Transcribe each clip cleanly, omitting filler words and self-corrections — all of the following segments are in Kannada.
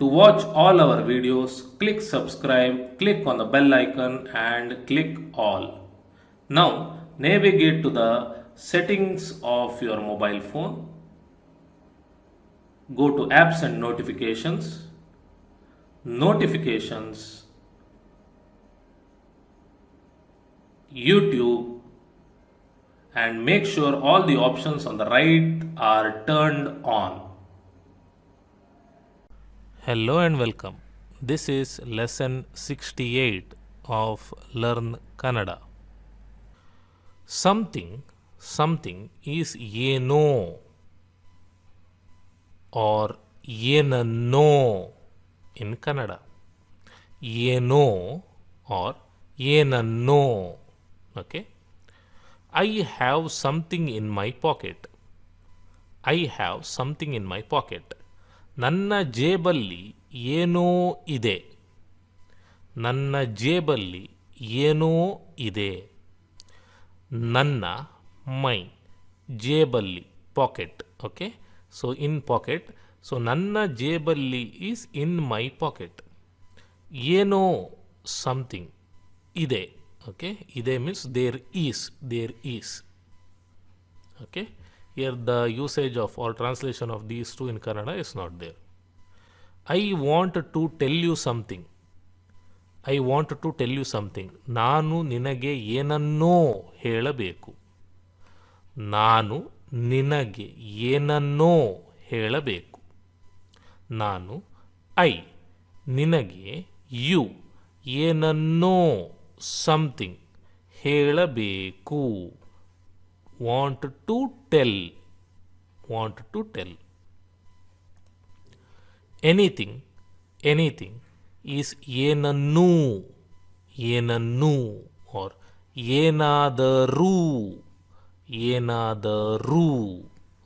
To watch all our videos, click subscribe, click on the bell icon and click all. Now navigate to the settings of your mobile phone. Go to apps and notifications. Notifications. YouTube, and make sure all the options on the right are turned on. Hello and welcome. This is lesson 68 of Learn Kannada. Something is yeno or yenanno in Kannada. Yeno or yenanno. Okay. I have something in my pocket. I have something in my pocket. ನನ್ನ ಜೇಬಲ್ಲಿ ಏನೋ ಇದೆ. ನನ್ನ ಜೇಬಲ್ಲಿ ಏನೋ ಇದೆ. ನನ್ನ ಮೈ ಜೇಬಲ್ಲಿ pocket. Okay, so in pocket. So ನನ್ನ ಜೇಬಲ್ಲಿ ಈಸ್ ಇನ್ ಮೈ ಪಾಕೆಟ್. ಏನೋ ಸಮಥಿಂಗ್ ಇದೆ. ಓಕೆ, ಇದೆ means there is. Okay, here the usage of or translation of these two in Kannada is not there. I want to tell you something. I want to tell you something. ನಾನು ನಿನಗೆ ಏನನ್ನೋ ಹೇಳಬೇಕು. ನಾನು ನಿನಗೆ ಏನನ್ನೋ ಹೇಳಬೇಕು. ನಾನು ಐ ನಿನಗೆ ಯು ಏನನ್ನೋ something ಹೇಳಬೇಕು. want to tell. anything is ಏನನ್ನೂ or ಏನಾದರೂ.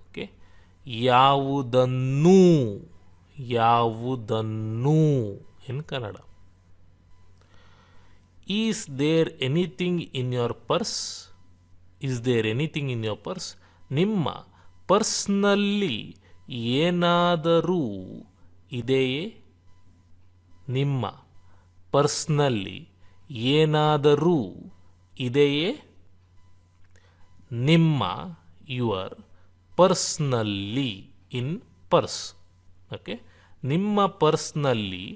ಓಕೆ, ಯಾವುದನ್ನೂ ಇನ್ Kannada. Is there anything in your purse? Is there anything in your purse? ನಿಮ್ಮ ಪರ್ಸ್ನಲ್ಲಿ ಏನಾದರೂ ಇದೆಯೇ? ನಿಮ್ಮ ಪರ್ಸ್ನಲ್ಲಿ ಏನಾದರೂ ಇದೆಯೇ? ನಿಮ್ಮ ಯುವರ್ ಪರ್ಸ್ನಲ್ಲಿ ಇನ್ ಪರ್ಸ್. ಓಕೆ, ನಿಮ್ಮ ಪರ್ಸ್ನಲ್ಲಿ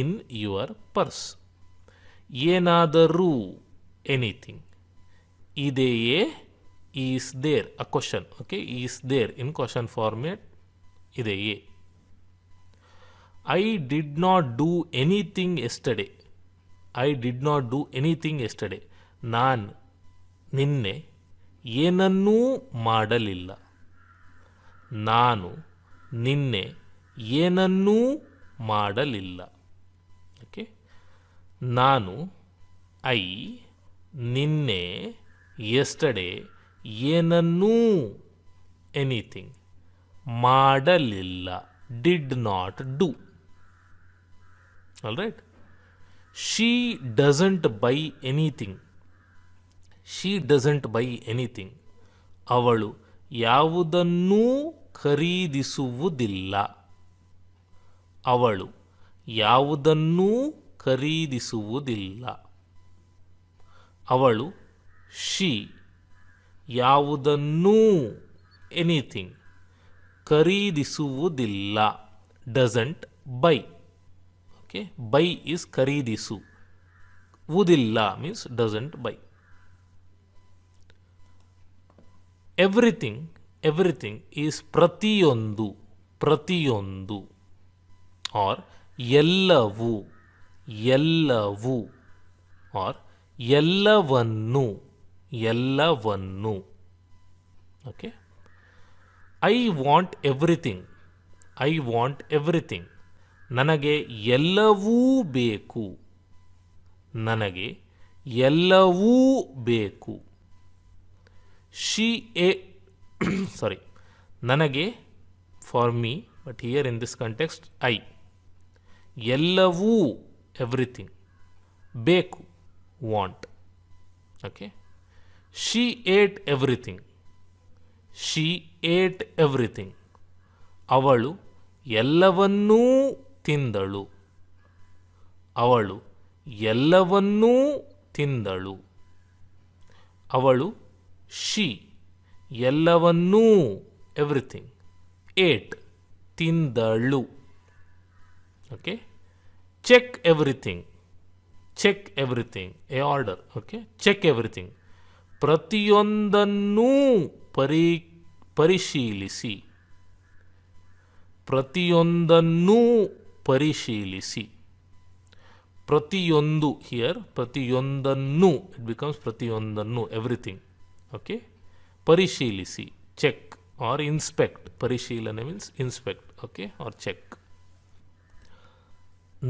ಇನ್ ಯುವರ್ ಪರ್ಸ್. ಏನಾದರೂ ಎನಿಥಿಂಗ್. ಇದೆಯೇ is there, a question. Okay, is there in question format. ಇದೆಯೇ. I did not do anything yesterday. ನಾನು ನಿನ್ನೆ ಏನನ್ನೂ ಮಾಡಲಿಲ್ಲ. ನಾನು ನಿನ್ನೆ ಏನನ್ನೂ ಮಾಡಲಿಲ್ಲ. ಓಕೆ, ನಾನು ಐ ನಿನ್ನೆ ಯೆಸ್ಟರ್ಡೇ ಏನನ್ನೂ ಎನಿಥಿಂಗ್ ಮಾಡಲಿಲ್ಲ. Did not do. All right. She doesn't buy anything. ಅವಳು ಯಾವುದನ್ನೂ ಖರೀದಿಸುವುದಿಲ್ಲ. ಅವಳು ಶಿ ಯಾವುದನ್ನೂ ಎನಿಥಿಂಗ್ ಖರೀದಿಸುವುದಿಲ್ಲ. Doesn't buy. Okay, buy is ಖರೀದಿಸು. ವುದಿಲ್ಲ means doesn't buy. Everything is ಪ್ರತಿಯೊಂದು ಆರ್ ಎಲ್ಲವೂ ಆರ್ ಎಲ್ಲವನ್ನು. Okay, I want everything. ನನಗೆ ಎಲ್ಲವೂ ಬೇಕು. ನನಗೆ for me, but here in this context I. ಎಲ್ಲವೂ ಎವ್ರಿಥಿಂಗ್. ಬೇಕು want. Okay, she ate everything. ಅವಳು ಎಲ್ಲವನ್ನೂ ತಿಂದಳು. ಅವಳು ಎಲ್ಲವನ್ನೂ ತಿಂದಳು. ಅವಳು ಶಿ ಎಲ್ಲವನ್ನೂ ಎವ್ರಿಥಿಂಗ್ ಏಟ್ ತಿಂದಳು. Okay, check everything a order. Okay, check everything ಪ್ರತಿಯೊಂದನ್ನೂ ಪರಿಶೀಲಿಸಿ. ಪ್ರತಿಯೊಂದನ್ನೂ ಪರಿಶೀಲಿಸಿ. ಪ್ರತಿಯೊಂದು ಹಿಯರ್ ಪ್ರತಿಯೊಂದನ್ನು ಇಟ್ ಬಿಕಮ್ಸ್ ಪ್ರತಿಯೊಂದನ್ನು ಎವ್ರಿಥಿಂಗ್. ಓಕೆ, ಪರಿಶೀಲಿಸಿ ಚೆಕ್ ಆರ್ ಇನ್ಸ್ಪೆಕ್ಟ್. ಪರಿಶೀಲನೆ means inspect. Okay, or check.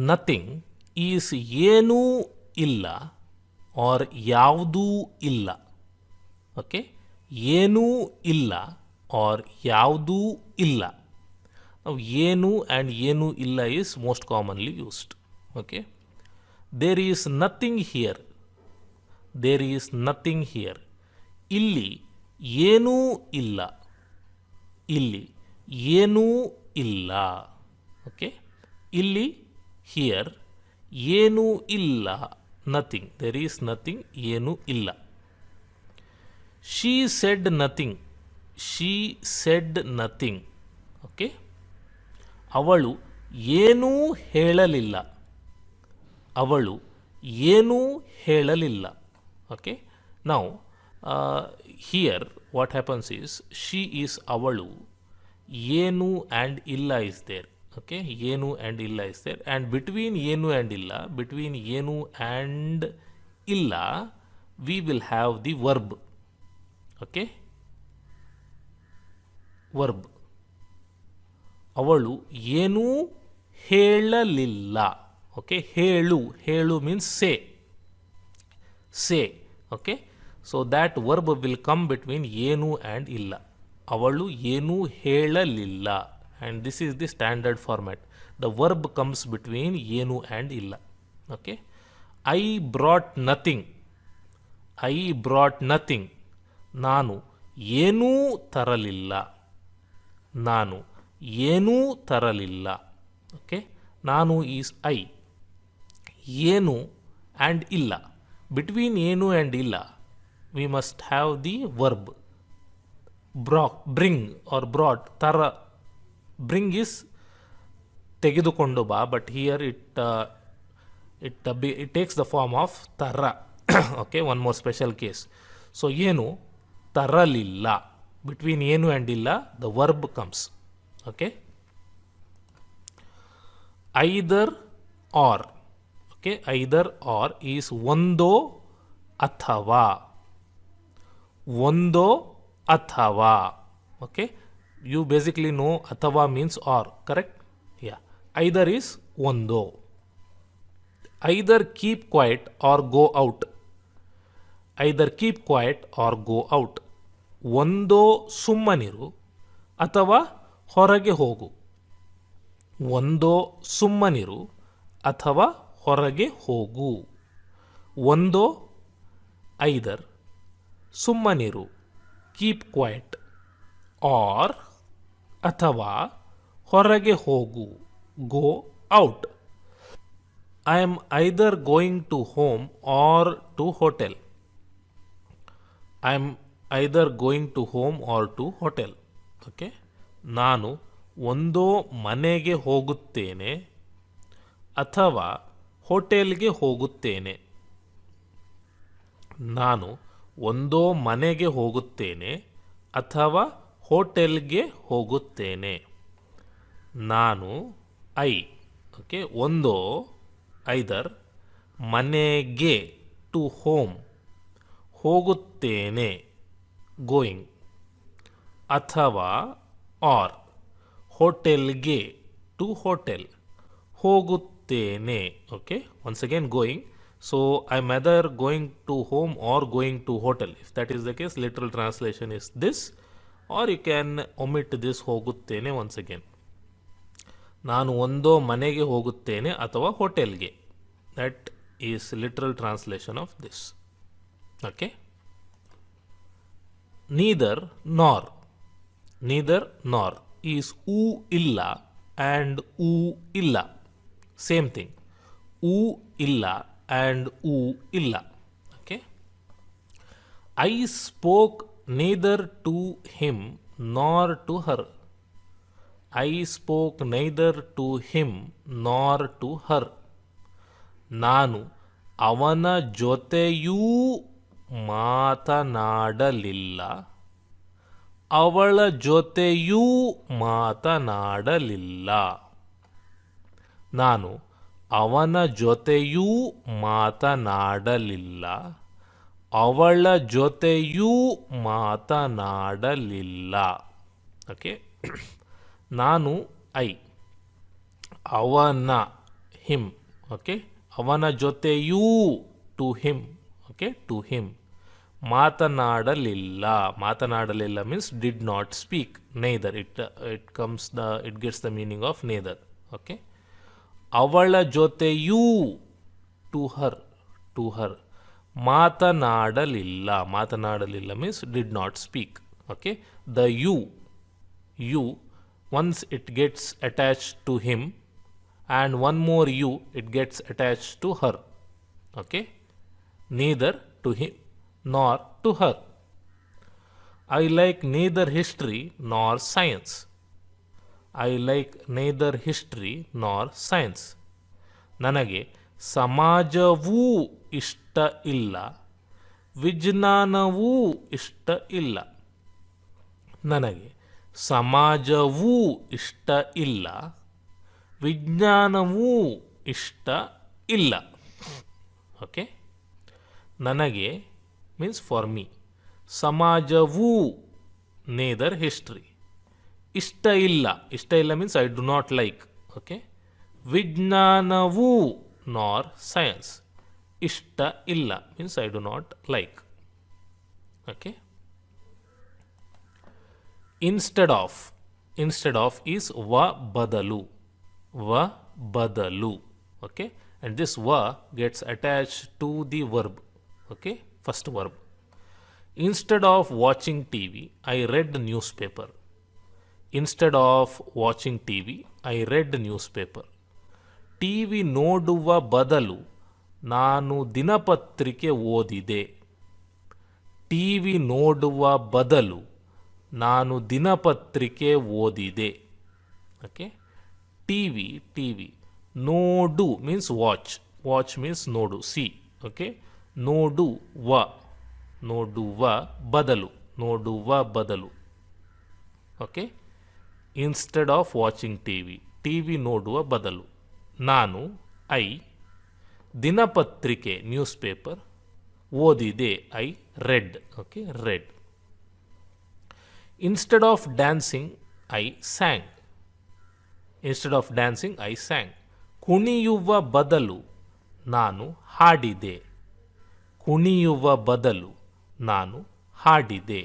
Nothing is ಏನೂ ಇಲ್ಲ ಆರ್ ಯಾವುದೂ ಇಲ್ಲ. ಓಕೆ, ಏನೂ ಇಲ್ಲ ಆರ್ ಯಾವುದೂ ಇಲ್ಲ. ಏನು ಆ್ಯಂಡ್ ಏನೂ ಇಲ್ಲ is most commonly used. Okay, there is nothing here. There is nothing here. ಇಲ್ಲಿ ಏನೂ ಇಲ್ಲ. ಇಲ್ಲಿ ಏನೂ ಇಲ್ಲ. ಓಕೆ, ಇಲ್ಲಿ ಹಿಯರ್ ಏನೂ ಇಲ್ಲ. ನಥಿಂಗ್. There is nothing. ಏನೂ ಇಲ್ಲ. She said nothing. She said nothing. Okay, ಅವಳು ಏನೂ ಹೇಳಲಿಲ್ಲ. ಅವಳು ಏನೂ ಹೇಳಲಿಲ್ಲ. Okay, now here what happens is she is ಅವಳು, ಏನು ಆ್ಯಂಡ್ ಇಲ್ಲ ಇಸ್ ದೇರ್. ಓಕೆ, ಏನು ಆ್ಯಂಡ್ ಇಲ್ಲ ಇಸ್ ದೇರ್, ಆ್ಯಂಡ್ ಬಿಟ್ವೀನ್ ಏನು ಆ್ಯಂಡ್ ಇಲ್ಲ, ಬಿಟ್ವೀನ್ ಏನು ಆ್ಯಂಡ್ ಇಲ್ಲ we will have the verb. Okay, verb. ಅವಳು ಏನೂ ಹೇಳಲಿಲ್ಲ. ಓಕೆ, ಹೇಳು means say. Okay, so that verb will come between ಏನು ಆ್ಯಂಡ್ ಇಲ್ಲ. ಅವಳು ಏನೂ ಹೇಳಲಿಲ್ಲ, and this is the standard format. The verb comes between ಏನು ಆ್ಯಂಡ್ ಇಲ್ಲ. Okay, I brought nothing. I brought nothing. ನಾನು ಏನೂ ತರಲಿಲ್ಲ. ನಾನು ಏನೂ ತರಲಿಲ್ಲ. ಓಕೆ, ನಾನು ಈಸ್ ಐ. ಏನು ಆ್ಯಂಡ್ ಇಲ್ಲ, ಬಿಟ್ವೀನ್ ಏನು ಆ್ಯಂಡ್ ಇಲ್ಲ we must have the verb. Bring or brought. Bring is ತೆಗೆದುಕೊಂಡು ಬಾ, but here it takes the form of ತರ. Okay, one more special case. So ಏನು ತರಲಿಲ್ಲ, ಬಿಟ್ವೀನ್ ಏನು ಆ್ಯಂಡ್ ಇಲ್ಲ the verb comes. Okay, either or. Okay, either or is ಒಂದೋ ಅಥವಾ. ಒಂದೋ ಅಥವಾ. Okay, you basically know athava means or, correct? Yeah, either is ondo. Either keep quiet or go out. Either keep quiet or go out. Ondo summaniru athava horage hogu. Ondo summaniru athava horage hogu. Ondo either summaniru keep quiet or ಅಥವಾ ಹೊರಗೆ ಹೋಗು go out. I am either going to home or to hotel. I am either going to home or to hotel. Okay, ನಾನು ಒಂದೋ ಮನೆಗೆ ಹೋಗುತ್ತೇನೆ ಅಥವಾ ಹೋಟೆಲ್ಗೆ ಹೋಗುತ್ತೇನೆ. ನಾನು ಒಂದೋ ಮನೆಗೆ ಹೋಗುತ್ತೇನೆ ಅಥವಾ ಹೋಟೆಲ್ಗೆ ಹೋಗುತ್ತೇನೆ. ನಾನು ಐ. ಓಕೆ, ಒಂದೋ ಐದರ್ ಮನೆಗೆ ಟು ಹೋಮ್ ಹೋಗುತ್ತೇನೆ ಗೋಯಿಂಗ್, ಅಥವಾ ಆರ್ ಹೋಟೆಲ್ಗೆ ಟು ಹೋಟೆಲ್ ಹೋಗುತ್ತೇನೆ. Okay, once again going. So I'm either going to home or going to hotel. If that is the case, literal translation is this, or you can omit this ಹೋಗುತ್ತೇನೆ once again. ನಾನು ಒಂದೋ ಮನೆಗೆ ಹೋಗುತ್ತೇನೆ ಅಥವಾ ಹೋಟೆಲ್ಗೆ. That is literal translation of this. Okay. Neither nor. Neither nor is ಊ ಇಲ್ಲ and ಊ ಇಲ್ಲ. Same thing. ಊ ಇಲ್ಲ ಆ್ಯಂಡ್ ಊ ಇಲ್ಲ. Okay. I spoke neither to him nor to her. I spoke neither to him nor to her. ನಾನು ಅವನ ಜೊತೆಯೂ ಮಾತನಾಡಲಿಲ್ಲ, ಅವಳ ಜೊತೆಯೂ ಮಾತನಾಡಲಿಲ್ಲ. ನಾನು ಅವನ ಜೊತೆಯೂ ಮಾತನಾಡಲಿಲ್ಲ, ಅವಳ ಜೊತೆಯೂ ಮಾತನಾಡಲಿಲ್ಲ. ಓಕೆ. ನಾನು ಐ, ಅವನ ಹಿಮ್. ಓಕೆ. ಅವನ ಜೊತೆಯೂ to him. Okay, to him. ಮಾತನಾಡಲಿಲ್ಲ. ಮಾತನಾಡಲಿಲ್ಲ means did not speak. Neither it gets the meaning of neither. Okay. ಅವಳ ಜೊತೆಯೂ ಟು ಹರ್. To her. ಮಾತನಾಡಲಿಲ್ಲ. ಮಾತನಾಡಲಿಲ್ಲ means did not speak. Okay. The you once it gets attached to him and one more you it gets attached to her. Okay. Neither to him nor to her. I like neither history nor science. I like neither history nor science. ನನಗೆ ಸಮಾಜವೂ ಇಷ್ಟ ಇಲ್ಲ, ವಿಜ್ಞಾನವೂ ಇಷ್ಟ ಇಲ್ಲ. ನನಗೆ ಸಮಾಜವೂ ಇಷ್ಟ ಇಲ್ಲ, ವಿಜ್ಞಾನವೂ ಇಷ್ಟ ಇಲ್ಲ. ಓಕೆ. ನನಗೆ ಮೀನ್ಸ್ ಫಾರ್ ಮೀ. ಸಮಾಜವೂ ನೇದರ್ ಹಿಸ್ಟ್ರಿ. ಇಷ್ಟ ಇಲ್ಲ. ಇಷ್ಟ ಇಲ್ಲ means I do not like. Okay. ವಿಜ್ಞಾನವೂ ನಾರ್ ಸೈನ್ಸ್. ಇಷ್ಟ ಇಲ್ಲ means I do not like. Okay. Instead of is va badalu. Va badalu. Okay. And this va gets attached to the verb. Okay. First verb. Instead of watching TV, I read the newspaper. Instead of watching TV, I read the newspaper. TV ನೋಡುವ ಬದಲು ನಾನು ದಿನಪತ್ರಿಕೆ ಓದಿದೆ. TV ನೋಡುವ ಬದಲು ನಾನು ದಿನಪತ್ರಿಕೆ ಓದಿದೆ. ಓಕೆ. ಟಿ ವಿ ನೋಡು ಮೀನ್ಸ್ ವಾಚ್. ವಾಚ್ ಮೀನ್ಸ್ ನೋಡು, ಸಿ. ಓಕೆ. ನೋಡುವ ಬದಲು. ನೋಡುವ ಬದಲು. Okay. Instead of watching TV ನೋಡುವ ಬದಲು ನಾನು ಐ ದಿನಪತ್ರಿಕೆ ನ್ಯೂಸ್ ಪೇಪರ್ ಓದಿದೆ. I read. Okay, read. Instead of dancing, I sang. Instead of dancing, I sang. ಕುಣಿಯುವ ಬದಲು ನಾನು ಹಾಡಿದೆ. ಕುಣಿಯುವ ಬದಲು ನಾನು ಹಾಡಿದೆ.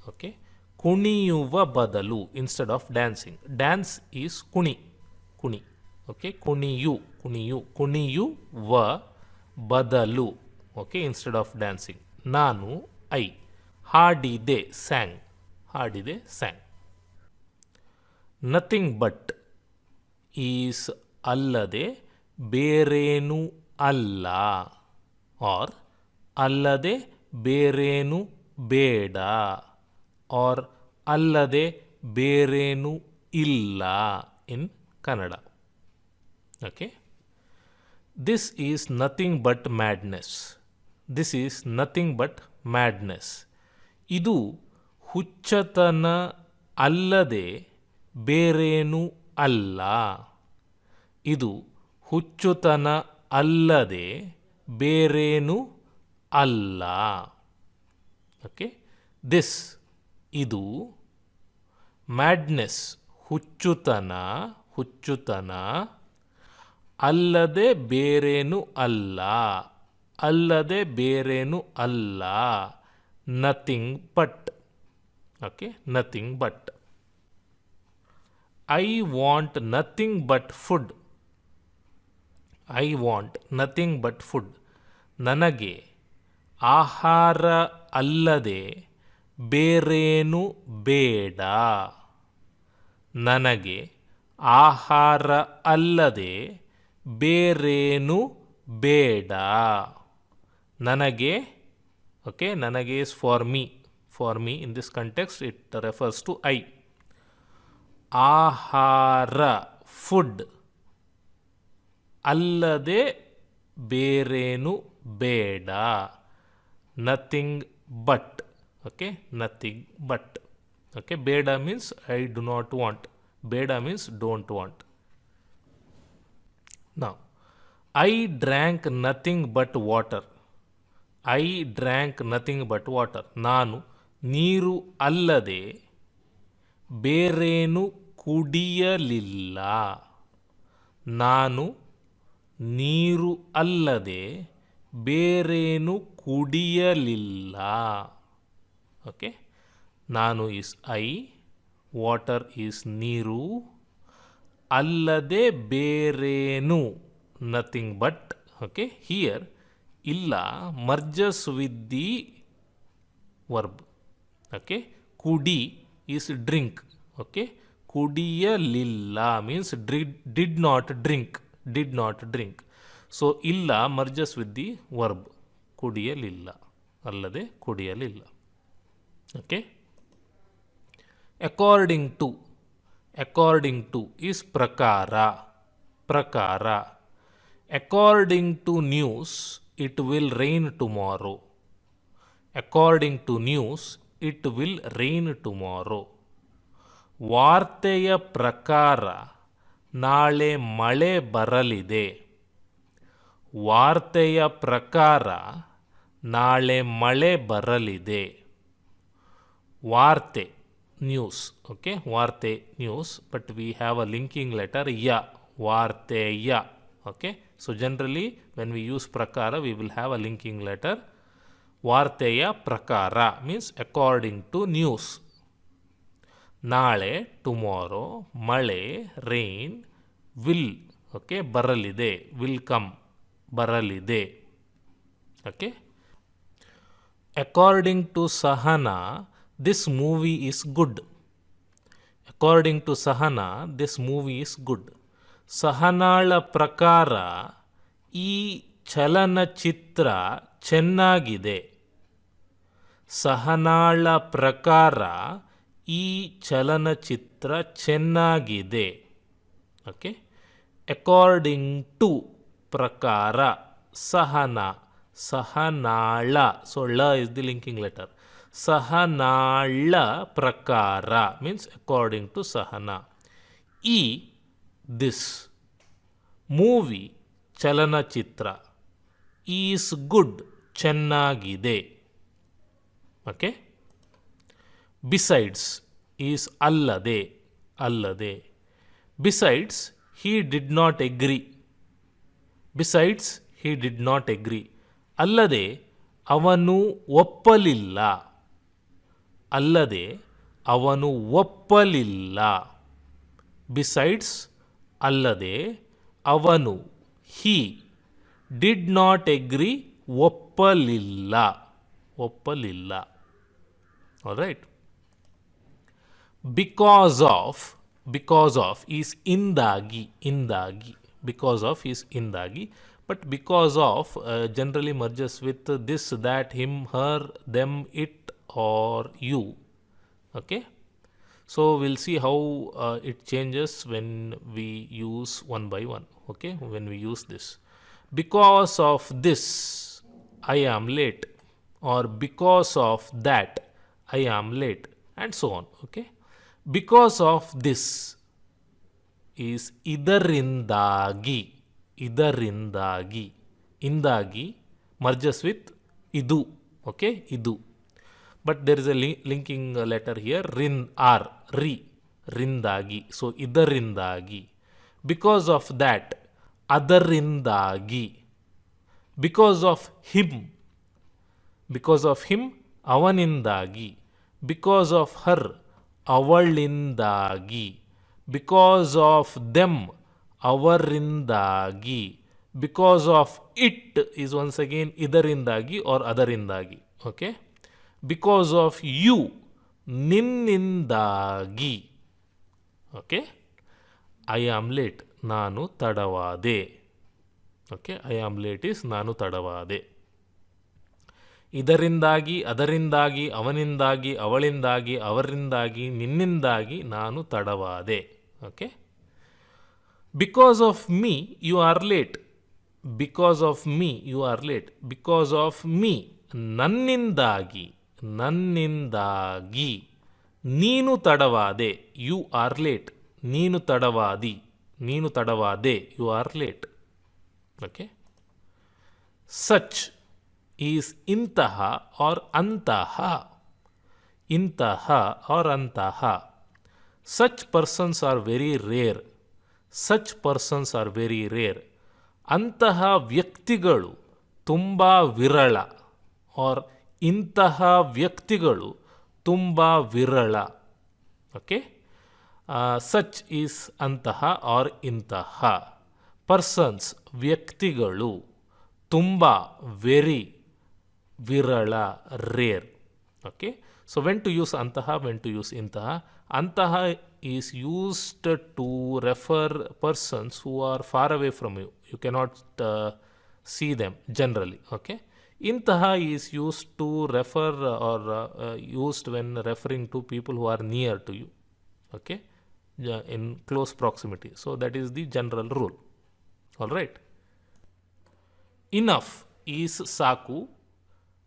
ಓಕೆ. ಕುಣಿಯುವ ಬದಲು instead of dancing. Dance is ಕುಣಿ. ಕುಣಿ. ಓಕೆ. ಕುಣಿಯುವ ಬದಲು. ಓಕೆ. ಇನ್ಸ್ಟೆಡ್ ಆಫ್ ಡ್ಯಾನ್ಸಿಂಗ್ ನಾನು ಐ ಹಾಡಿದೆ. ಸ್ಯಾಂಗ್. ಹಾಡಿದೆ, ಸ್ಯಾಂಗ್. ನಥಿಂಗ್ ಬಟ್ ಈಸ್ ಅಲ್ಲದೆ ಬೇರೇನೂ ಅಲ್ಲ. ಆರ್ ಅಲ್ಲದೆ ಬೇರೇನೂ ಬೇಡ. ಆರ್ ಅಲ್ಲದೆ ಬೇರೇನೂ ಇಲ್ಲ in Kannada. Okay. This is nothing but madness. This is nothing but madness. ಇದು ಹುಚ್ಚತನ ಅಲ್ಲದೆ ಬೇರೇನೂ ಅಲ್ಲ. ಇದು ಹುಚ್ಚುತನ ಅಲ್ಲದೆ ಬೇರೇನೂ ಅಲ್ಲ. ಓಕೆ. ದಿಸ್ ಇದು, ಮ್ಯಾಡ್ನೆಸ್ ಹುಚ್ಚುತನ ಅಲ್ಲದೆ ಬೇರೇನೂ ಅಲ್ಲ. ಅಲ್ಲದೆ ಬೇರೇನೂ ಅಲ್ಲ. Nothing but. Okay. Nothing but. I want nothing but food. I want nothing but food. ನನಗೆ ಆಹಾರ ಅಲ್ಲದೆ ಬೇರೇನೂ ಬೇಡ. ನನಗೆ ಆಹಾರ ಅಲ್ಲದೆ ಬೇರೇನು ಬೇಡ. ನನಗೆ, okay, ನನಗೆ is for me. For me in this context it refers to I. ಆಹಾರ, ಫುಡ್, ಅಲ್ಲದೆ ಬೇರೇನು ಬೇಡ. Nothing but, okay, nothing but. Okay, ಬೇಡ means I do not want. ಬೇಡ means don't want. Now, I drank nothing but water. I drank nothing but water. ನಾನು ನೀರು ಅಲ್ಲದೆ ಬೇರೇನು ಕುಡಿಯಲಿಲ್ಲ. ನಾನು ನೀರು ಅಲ್ಲದೆ ಬೇರೇನು ಕುಡಿಯಲಿಲ್ಲ. ಓಕೆ, ನಾನು ಈಸ್ ಐ, ವಾಟರ್ ಈಸ್ ನೀರು, ಅಲ್ಲದೆ ಬೇರೇನು ನಥಿಂಗ್ ಬಟ್. ಓಕೆ, ಹಿಯರ್ ಇಲ್ಲ merges with the verb. Okay, ಕುಡಿ ಈಸ್ ಡ್ರಿಂಕ್. ಓಕೆ, ಕುಡಿಯಲಿಲ್ಲ means did not drink. Did not drink. So ಇಲ್ಲ ಮರ್ಜಸ್ ವಿತ್ ದಿ ವರ್ಬ್, ಕುಡಿಯಲಿಲ್ಲ, ಅಲ್ಲದೆ ಕುಡಿಯಲಿಲ್ಲ. Okay, according to. According to is ಪ್ರಕಾರ. ಪ್ರಕಾರ. According to news it will rain tomorrow. According to news it will rain tomorrow. ವಾರ್ತೆಯ ಪ್ರಕಾರ ನಾಳೆ ಮಳೆ ಬರಲಿದೆ. ವಾರ್ತೆಯ ಪ್ರಕಾರ ನಾಳೆ ಮಳೆ ಬರಲಿದೆ. ವಾರ್ತೆ, ನ್ಯೂಸ್. ಓಕೆ, ವಾರ್ತೆ, news, but we have a linking letter ಯ. ವಾರ್ತೆಯ. Okay, so generally when we use ಪ್ರಕಾರ we will have a linking letter. ವಾರ್ತೆಯ ಪ್ರಕಾರ ಮೀನ್ಸ್ ಅಕಾರ್ಡಿಂಗ್ ಟು ನ್ಯೂಸ್. ನಾಳೆ, ಟುಮಾರೋ, ಮಳೆ, ರೈನ್, ವಿಲ್, ಓಕೆ, ಬರಲಿದೆ, ವಿಲ್ ಕಮ್, ಬರಲಿದೆ. Okay, according to Sahana this movie is good. According to Sahana this movie is good. ಸಹನಾಳ ಪ್ರಕಾರ ಈ ಚಲನಚಿತ್ರ ಚೆನ್ನಾಗಿದೆ. ಸಹನಾಳ ಪ್ರಕಾರ ಈ ಚಲನಚಿತ್ರ ಚೆನ್ನಾಗಿದೆ. ಓಕೆ, ಅಕಾರ್ಡಿಂಗ್ ಟು ಪ್ರಕಾರ, ಸಹನಾ, ಸಹನಾಳ. ಸೊ ಳ ಇಸ್ ದಿ ಲಿಂಕಿಂಗ್ ಲೆಟರ್. ಸಹನಾಳ ಪ್ರಕಾರ ಮೀನ್ಸ್ ಅಕಾರ್ಡಿಂಗ್ ಟು ಸಹನಾ. ಈ ದಿಸ್ ಮೂವಿ ಚಲನಚಿತ್ರ ಈಸ್ ಗುಡ್ ಚೆನ್ನಾಗಿದೆ. ಓಕೆ, ಬಿಸೈಡ್ಸ್ ಈಸ್ ಅಲ್ಲದೆ, ಅಲ್ಲದೆ. Besides he did not agree. Besides, he did not agree. ಅಲ್ಲದೆ ಅವನು ಒಪ್ಪಲಿಲ್ಲ. ಅಲ್ಲದೆ ಅವನು ಒಪ್ಪಲಿಲ್ಲ. ಬಿಸೈಡ್ಸ್, ಅಲ್ಲದೆ ಅವನು, he did not agree, ಒಪ್ಪಲಿಲ್ಲ, ಒಪ್ಪಲಿಲ್ಲ. All right. Because of. Because of is ಇಂದಾಗಿ, ಇಂದಾಗಿ. Because of is ಇಂದಾಗಿ, but because of generally merges with this, that, him, her, them, it or you. Okay, so we'll see how it changes when we use one by one. Okay, when we use this. Because of this I am late, or because of that I am late, and so on. Okay, because of this is ಇದರಿಂದಾಗಿ, ಇದರಿಂದಾಗಿ. ಇಂದಾಗಿ merges with ಇದು. ಓಕೆ, ಇದು. But there is a linking letter here, ರಿನ್, ಆರ್, ರಿ, ರಿಂದಾಗಿ. ಸೊ ಇದರಿಂದಾಗಿ. ಬಿಕಾಸ್ ಆಫ್ ದ್ಯಾಟ್, ಅದರಿಂದಾಗಿ. Because of him, because of him, ಅವನಿಂದಾಗಿ. ಬಿಕಾಸ್ ಆಫ್ ಹರ್, ಅವಳಿಂದಾಗಿ. ಬಿಕಾಸ್ ಆಫ್ ದೆಮ್, ಅವರಿಂದಾಗಿ. Because of it is once again ಇದರಿಂದಾಗಿ ಆರ್ ಅದರಿಂದಾಗಿ. ಓಕೆ, ಬಿಕಾಸ್ ಆಫ್ ಯು, ನಿನ್ನಿಂದಾಗಿ. ಓಕೆ, ಐ ಆಮ್ ಲೇಟ್, ನಾನು ತಡವಾದೆ. Okay, I am late is ನಾನು ತಡವಾದೆ. ಇದರಿಂದಾಗಿ, ಅದರಿಂದಾಗಿ, ಅವನಿಂದಾಗಿ, ಅವಳಿಂದಾಗಿ, ಅವರಿಂದಾಗಿ, ನಿನ್ನಿಂದಾಗಿ ನಾನು ತಡವಾದೆ. Okay, because of me you are late. Because of me you are late. Because of me ನನ್ನಿಂದಾಗಿ, ನನ್ನಿಂದಾಗಿ ನೀನು ತಡವಾದೆ. You are late. ನೀನು ತಡವಾದಿ, ನೀನು ತಡವಾದೆ. You are late. Okay, such is ಇಂತಹ ಆರ್ ಅಂತಹ. ಇಂತಹ ಆರ್ ಅಂತಹ. Such persons are very rare. Such persons are very rare. ಅಂತಹ ವ್ಯಕ್ತಿಗಳು ತುಂಬ ವಿರಳ. ಆರ್ ಇಂತಹ ವ್ಯಕ್ತಿಗಳು ತುಂಬ ವಿರಳ. ಓಕೆ, ಸಚ್ ಈಸ್ ಅಂತಹ ಆರ್ ಇಂತಹ. ಪರ್ಸನ್ಸ್ ವ್ಯಕ್ತಿಗಳು, ತುಂಬ ವೆರಿ ವಿರಳ rare. Okay, so when to use ಅಂತಹ, ವೆನ್ ಟು ಯೂಸ್ ಇಂತಹ. ಅಂತಹ is used to refer persons who are far away from you. You cannot see them generally. Okay, ಇಂತಹ is used to refer or used when referring to people who are near to you. Okay, in close proximity. So that is the general rule. All right. Enough is saku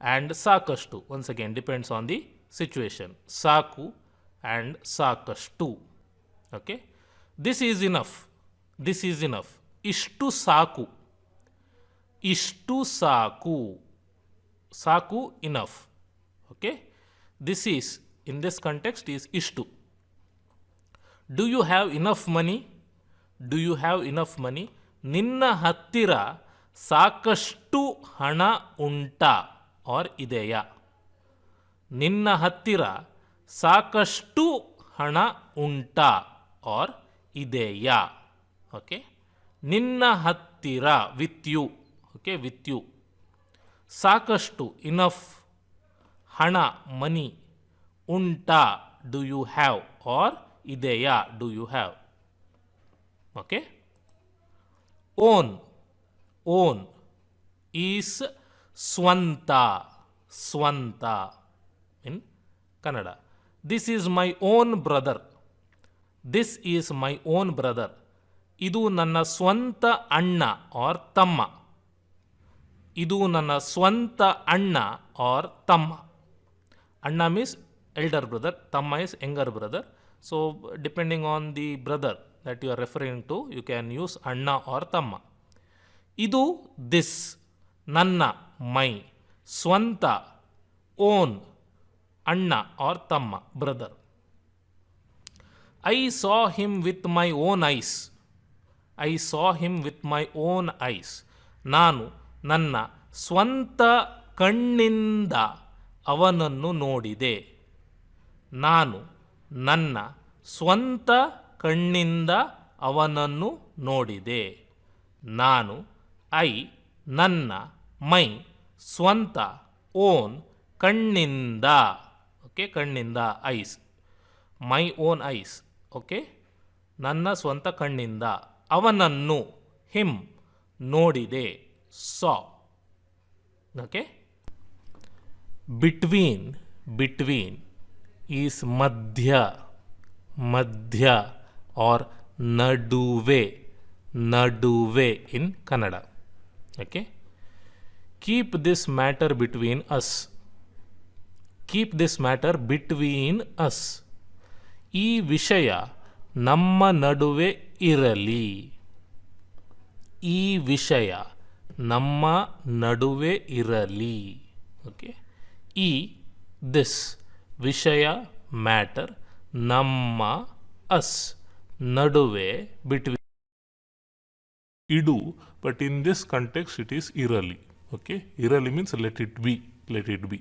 and sakashtu. Once again, depends on the situation. Saku and sakashtu. Okay, this is enough. This is enough. Ishtu saku. Ishtu saku. Saku, enough. Okay, this is, in this context, is ishtu. Do you have enough money? Do you have enough money? ನಿನ್ನ ಹತ್ತಿರ ಸಾಕಷ್ಟು ಹಣ ಉಂಟಾ ಆರ್ ಇದೆಯಾ. ನಿನ್ನ ಹತ್ತಿರ ಸಾಕಷ್ಟು ಹಣ ಉಂಟಾ ಆರ್ ಇದೆಯಾ. ಓಕೆ, ನಿನ್ನ ಹತ್ತಿರ with you. Okay, with you. ಸಾಕಷ್ಟು ಇನಫ್. ಹಣ ಮನಿ. ಉಂಟಾ ಡು ಯು ಹ್ಯಾವ್ ಆರ್ ಇದೆಯಾ do you have. Okay, own. Own is ಸ್ವಂತ. ಸ್ವಂತ ಇನ್ Kannada. This is my own brother. This is my own brother. ಇದು ನನ್ನ ಸ್ವಂತ ಅಣ್ಣ ಆರ್ ತಮ್ಮ. ಇದು ನನ್ನ ಸ್ವಂತ ಅಣ್ಣ ಆರ್ ತಮ್ಮ. ಅಣ್ಣ ಮೀನ್ಸ್ ಎಲ್ಡರ್ ಬ್ರದರ್, ತಮ್ಮ is younger brother. So depending on the brother that you are referring to, you can use anna or tamma. Idu, this, nanna, my, swanta, own, anna or tamma, brother. I saw him with my own eyes. I saw him with my own eyes. ನಾನು ನನ್ನ ಸ್ವಂತ ಕಣ್ಣಿಂದ ಅವನನ್ನು ನೋಡಿದೆ. ನಾನು ನನ್ನ ಸ್ವಂತ ಕಣ್ಣಿಂದ ಅವನನ್ನು ನೋಡಿದೆ. ನಾನು ನನ್ನ ಮೈ ಸ್ವಂತ ಓನ್ ಕಣ್ಣಿಂದ. ಓಕೆ, ಕಣ್ಣಿಂದ eyes. My own eyes. Okay, ನನ್ನ ಸ್ವಂತ ಕಣ್ಣಿಂದ ಅವನನ್ನು ಹಿಮ್ ನೋಡಿದೆ. Saw. Okay, between. Between is ಮಧ್ಯ. ಮಧ್ಯ ಆರ್ ನಡುವೆ. ನಡುವೆ in Kannada. Okay, keep this matter between us. Keep this matter between us. ಈ ವಿಷಯ ನಮ್ಮ ನಡುವೆ ಇರಲಿ. ಈ ವಿಷಯ ನಮ್ಮ ನಡುವೆ ಇರಲಿ. ಓಕೆ, ಈ ದಿಸ್ ವಿಷಯ ಮ್ಯಾಟರ್ ನಮ್ಮ ಅಸ್ ನಡುವೆ ಬಿಟ್ವೀನ್. ಇಡು, but in this context it is ಇರಲಿ. ಓಕೆ, ಇರಲಿ means let it be. Let it be.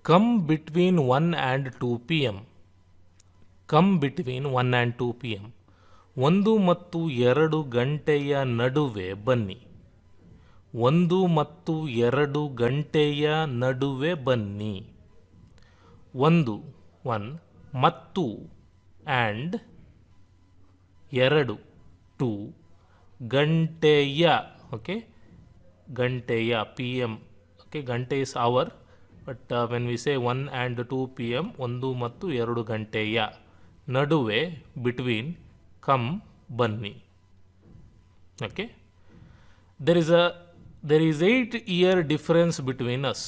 Come between 1 and 2 PM. Come between 1 and 2 PM. 1 ಮತ್ತು 2 ಗಂಟೆಯ ನಡುವೆ ಬನ್ನಿ. 1 ಮತ್ತು 2 ಗಂಟೆಯ ನಡುವೆ ಬನ್ನಿ. 1 ಮತ್ತು ಆ್ಯಂಡ್ 2 ಗಂಟೆಯ Okay, ganteya, pm. Okay, gante is hour, but when we say 1 and 2 pm, 1 ಮತ್ತು 2 ಗಂಟೆಯ ನಡುವೆ, between, come, ಬನ್ನಿ. Okay, there is 8-year difference between us.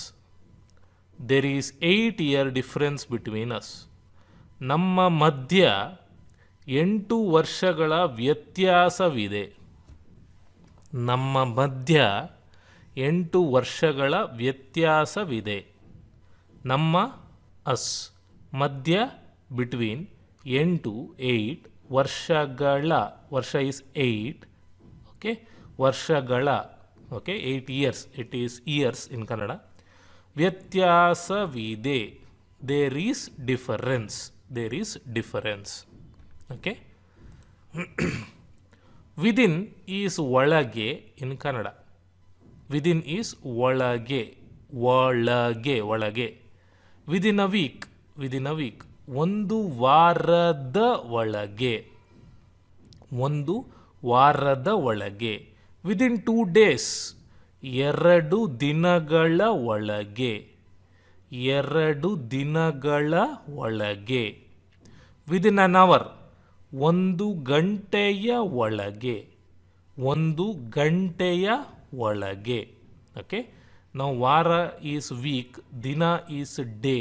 There is 8-year difference between us. ನಮ್ಮ ಮಧ್ಯ 8 ವರ್ಷಗಳ ವ್ಯತ್ಯಾಸವಿದೆ. ನಮ್ಮ ಮಧ್ಯ 8 ವರ್ಷಗಳ ವ್ಯತ್ಯಾಸವಿದೆ. ನಮ್ಮ ಅಸ್ ಮಧ್ಯ ಬಿಟ್ವೀನ್ 8 ವರ್ಷಗಳ, ವರ್ಷ ಇಸ್ 8, ಓಕೆ, ವರ್ಷಗಳ, okay, 8 years, it is years in Kannada. ವ್ಯತ್ಯಾಸವಿದೆ, there is difference, there is difference. Okay, within is ಒಳಗೆ ಇನ್ ಕನ್ನಡ. ವಿದಿನ್ ಈಸ್ ಒಳಗೆ, ಒಳಗೆ, ಒಳಗೆ. Within a week, within a week, ಒಂದು ವಾರದ ಒಳಗೆ, ಒಂದು ವಾರದ ಒಳಗೆ. ವಿದಿನ್ 2 days, 2 ದಿನಗಳ ಒಳಗೆ, 2 ದಿನಗಳ ಒಳಗೆ. ವಿದಿನ್ ಅನ್ ಅವರ್, 1 ಗಂಟೆಯ ಒಳಗೆ, 1 ಗಂಟೆಯ ಒಳಗೆ. ಓಕೆ, ನಾವು ವಾರ ಈಸ್ ವೀಕ್, ದಿನ ಈಸ್ ಡೇ,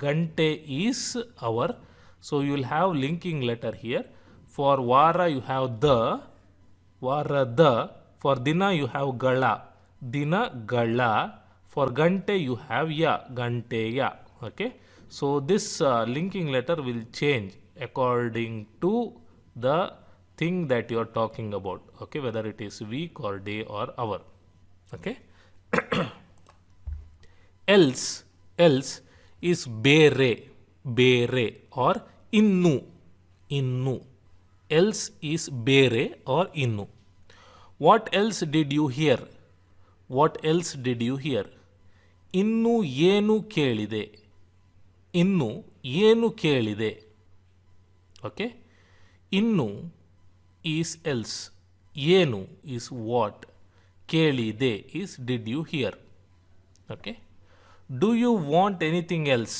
ಗಂಟೆ is hour. So you will have linking letter here. For ವಾರ ಯು ಹ್ಯಾವ್ ದ, ವಾರದ. ಫಾರ್ ದಿನ ಯು ಹ್ಯಾವ್ ಗಳ, ದಿನಗಳ. ಫಾರ್ ಗಂಟೆ ಯು ಹ್ಯಾವ್ ಯ, ಗಂಟೆಯ. Okay, so this linking letter will change according to the thing that you are talking about. Okay, whether it is week or day or hour. Okay, else, else is ಬೇರೆ, ಬೇರೆ or ಇನ್ನು, ಇನ್ನು. else is ಬೇರೆ or ಇನ್ನು. What else did you hear? What else did you hear? ಇನ್ನು ಏನು ಕೇಳಿದೆ, ಇನ್ನು ಏನು ಕೇಳಿದೆ. ಓಕೆ, ಇನ್ನು ಈಸ್ ಎಲ್ಸ್, ಏನು ಈಸ್ ವಾಟ್, ಕೇಳಿದೆ is did you hear. Okay, do you want anything else,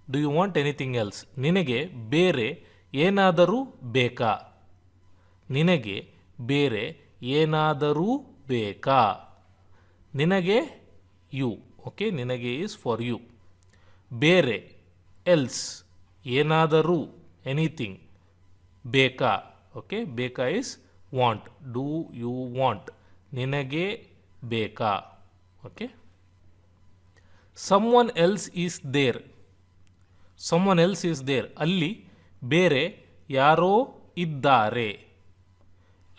do you want anything else. ನಿನಗೆ ಬೇರೆ ಏನಾದರೂ ಬೇಕಾ, ನಿನಗೆ ಬೇರೆ ಏನಾದರೂ ಬೇಕಾ. ನಿನಗೆ ಯು, ಓಕೆ, ನಿನಗೆ ಈಸ್ ಫಾರ್ ಯು. ಬೇರೆ ಎಲ್ಸ್, ಏನಾದರೂ, ಎನಿಥಿಂಗ್. ಬೇಕಾ, ಓಕೆ, ಬೇಕಾ is want. Do you want, ನಿನಗೆ ಬೇಕಾ. Okay, someone else is there, someone else is there. ಅಲ್ಲಿ ಬೇರೆ ಯಾರೋ ಇದ್ದಾರೆ,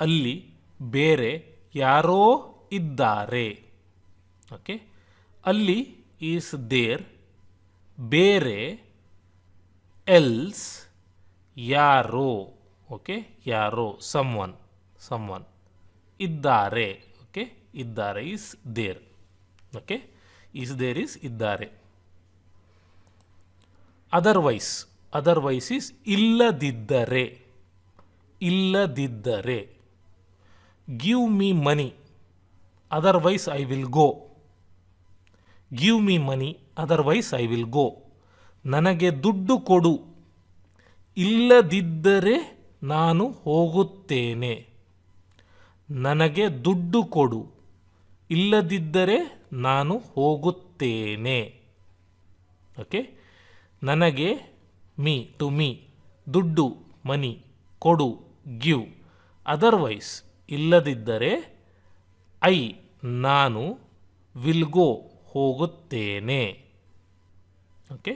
ಅಲ್ಲಿ ಬೇರೆ ಯಾರೋ ಇದ್ದಾರೆ. ಓಕೆ, ಅಲ್ಲಿ ಈಸ್ ದೇರ್, ಬೇರೆ, ಎಲ್ಸ್, ಯಾರೋ. ಓಕೆ, ಯಾರೋ, ಸಮ್ವನ್, ಸಮ್ವನ್. ಇದ್ದಾರೆ, ಓಕೆ, ಇದ್ದಾರೆ is there. Okay, is there is ಇದ್ದಾರೆ. ಅದರ್ವೈಸ್, ಅದರ್ವೈಸ್ ಈಸ್ ಇಲ್ಲದಿದ್ದರೆ, ಇಲ್ಲದಿದ್ದರೆ. Give me money, otherwise I will go. Give me money, otherwise I will go. ನನಗೆ ದುಡ್ಡು ಕೊಡು, ಇಲ್ಲದಿದ್ದರೆ ನಾನು ಹೋಗುತ್ತೇನೆ. ನನಗೆ ದುಡ್ಡು ಕೊಡು, ಇಲ್ಲದಿದ್ದರೆ ನಾನು ಹೋಗುತ್ತೇನೆ. ಓಕೆ, ನನಗೆ, ಮೀ, ಟು ಮೀ, ದುಡ್ಡು, ಮನಿ, ಕೊಡು, ಗಿವ್. ಅದರ್ವೈಸ್, ಇಲ್ಲದಿದ್ದರೆ, ಐ, ನಾನು, ವಿಲ್ ಗೋ, ಹೋಗುತ್ತೇನೆ. ಓಕೆ,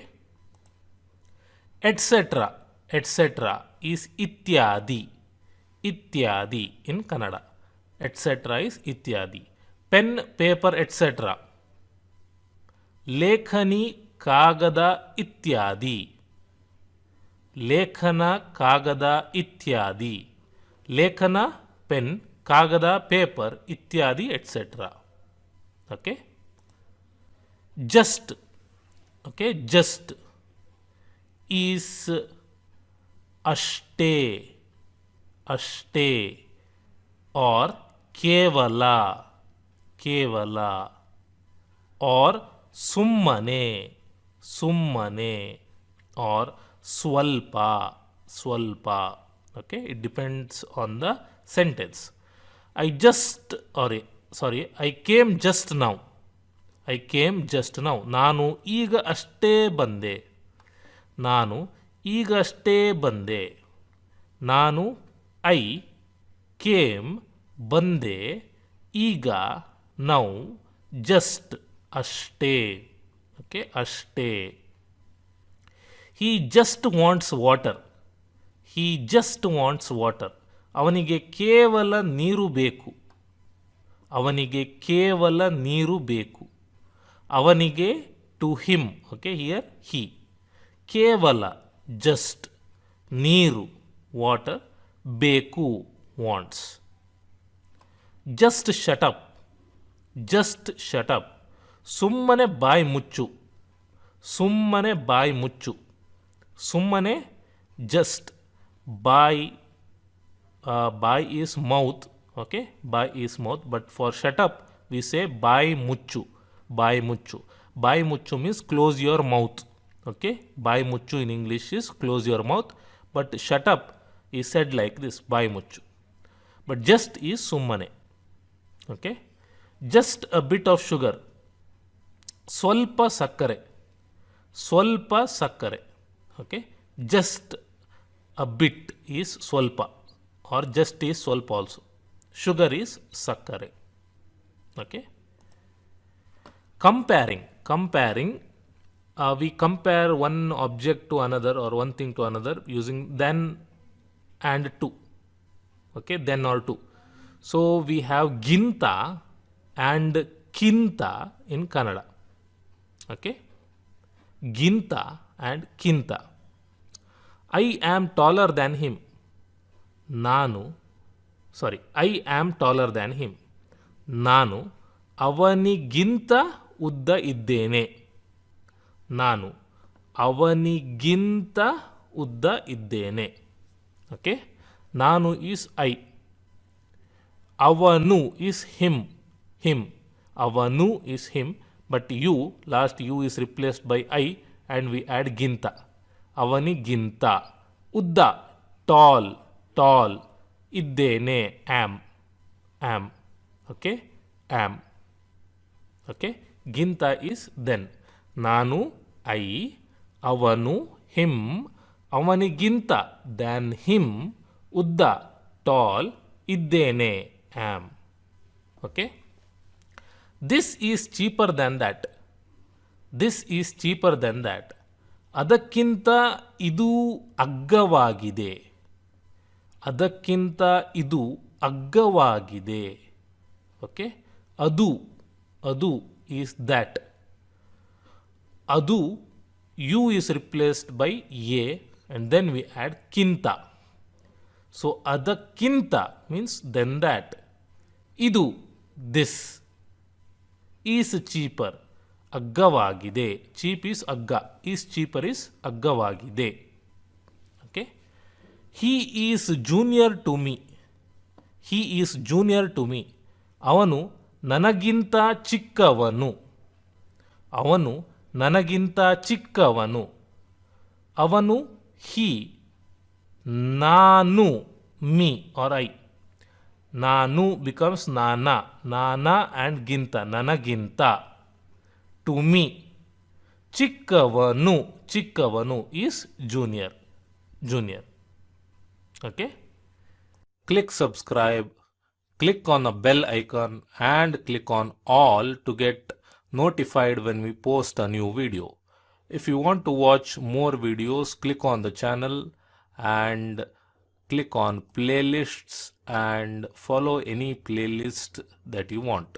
ಎಟ್ಸೆಟ್ರಾ, ಎಟ್ಸೆಟ್ರಾ ಈಸ್ ಇತ್ಯಾದಿ, ಇತ್ಯಾದಿ ಇನ್ ಕನ್ನಡ. ಎಟ್ಸೆಟ್ರಾ ಈಸ್ ಇತ್ಯಾದಿ. Pen, paper, etcetera. ಲೇಖನಿ, ಕಾಗದ, ಇತ್ಯಾದಿ. ಲೇಖನ, ಕಾಗದ, ಇತ್ಯಾದಿ. ಲೇಖನ, ಪೆನ್, ಕಾಗದ, ಪೇಪರ್, ಇತ್ಯಾದಿ, et cetera. Okay, just, okay, just is ಅಷ್ಟೇ, ಅಷ್ಟೇ ಆರ್ ಕೇವಲ ಕೇವಲ और ಸುಮ್ಮನೆ ಸುಮ್ಮನೆ or ಸ್ವಲ್ಪ ಸ್ವಲ್ಪ. Okay, it depends on the sentence. I just I came just now. I came just now. ನಾನು ಈಗ ಅಷ್ಟೇ ಬಂದೆ. ನಾನು ಈಗ ಅಷ್ಟೇ ಬಂದೆ. ನಾನು ಐ ಕೇಮ್ ಬಂದೆ ಈಗ ನೌ ಜಸ್ಟ್ ಅಷ್ಟೇ. ಓಕೆ, ಅಷ್ಟೇ. He just wants water. He just wants water. ಅವನಿಗೆ ಕೇವಲ ನೀರು ಬೇಕು. ಅವನಿಗೆ ಕೇವಲ ನೀರು ಬೇಕು. ಅವನಿಗೆ to him. Okay, here he. ಕೇವಲ ಜಸ್ಟ್, ನೀರು ವಾಟರ್, ಬೇಕು wants. Just shut up. Just shut up. ಸುಮ್ಮನೆ ಬಾಯಿ ಮುಚ್ಚು. ಸುಮ್ಮನೆ ಬಾಯಿ ಮುಚ್ಚು. ಸುಮ್ಮನೆ ಜಸ್ಟ್. ಬಾಯಿ ಬಾಯಿ ಈಸ್ ಮೌತ್. ಓಕೆ, ಬಾಯಿ is mouth, but for shut up we say ಬಾಯಿ ಮುಚ್ಚು. ಬಾಯಿ ಮುಚ್ಚು. ಬಾಯಿ ಮುಚ್ಚು means close your mouth. Okay, ಬಾಯಿ ಮುಚ್ಚು in English is close your mouth, but shut up is said like this, ಬಾಯಿ ಮುಚ್ಚು. ಬಟ್ ಜಸ್ಟ್ ಈಸ್ ಸುಮ್ಮನೆ. Okay, just a bit of sugar. ಸ್ವಲ್ಪ ಸಕ್ಕರೆ. ಸ್ವಲ್ಪ ಸಕ್ಕರೆ. Okay, just a bit is ಸ್ವಲ್ಪ, ಆರ್ ಜಸ್ಟ್ ಈಸ್ ಸ್ವಲ್ಪ ಆಲ್ಸೋ. ಶುಗರ್ ಈಸ್ ಸಕ್ಕರೆ. Okay, comparing. Comparing, we compare one object to another or one thing to another using then and to. Okay, then or to. So we have ginta and kinta in Kannada. Okay, ginta and kinta. I am taller than him. I am taller than him. ನಾನು ಅವನಿಗಿಂತ ಉದ್ದ ಇದ್ದೇನೆ. ನಾನು ಅವನಿಗಿಂತ ಉದ್ದ ಇದ್ದೇನೆ. ಓಕೆ, ನಾನು ಈಸ್ ಐ. ಅವನು ಈಸ್ ಹಿಮ್. ಹಿಮ್. ಅವನು is him, but you, last you is replaced by I and we add ಗಿಂತ. ಅವನಿಗಿಂತ. ಉದ್ದ ಟಾಲ್. ಟಾಲ್. ಇದ್ದೇನೆ am. Am. Okay, am. Okay, ಗಿಂತ ಈಸ್ ದೆನ್. ನಾನು ಐ, ಅವನು ಹಿಮ್, ಅವನಿಗಿಂತ ದ್ಯಾನ್ ಹಿಮ್, ಉದ್ದ ಟಾಲ್, ಇದ್ದೇನೆ am. Okay, this is cheaper than that. This is cheaper than that. ಅದಕ್ಕಿಂತ ಇದು ಅಗ್ಗವಾಗಿದೆ. ಅದಕ್ಕಿಂತ ಇದು ಅಗ್ಗವಾಗಿದೆ. ಓಕೆ, ಅದು. ಅದು ಈಸ್ ದ್ಯಾಟ್. ಅದು, U is replaced by A and then we add ಕಿಂತ. ಸೊ ಅದಕ್ಕಿಂತ ಮೀನ್ಸ್ ದೆನ್ ದ್ಯಾಟ್. ಇದು ದಿಸ್ ಈಸ್ ಚೀಪರ್. ಅಗ್ಗವಾಗಿದೆ. ಚೀಪ್ ಈಸ್ ಅಗ್ಗ. ಈಸ್ ಚೀಪರ್ ಈಸ್ ಅಗ್ಗವಾಗಿದೆ. Okay, he is junior to me. He is junior to me. ಅವನು ನನಗಿಂತ ಚಿಕ್ಕವನು. ಅವನು ನನಗಿಂತ ಚಿಕ್ಕವನು. ಅವನು ಹಿ. ನಾನು ಮೀ ಆರ್ ಐ. ನಾನು ಬಿಕಮ್ಸ್ ನಾನ. ನಾನ ಆ್ಯಂಡ್ ಗಿಂತ, ನನಗಿಂತ. To me. ಚಿಕ್ಕವನು. ಚಿಕ್ಕವನು is junior. Junior. Okay, click subscribe, click on the bell icon and click on all to get notified when we post a new video. If you want to watch more videos, click on the channel and click on playlists and follow any playlist that you want.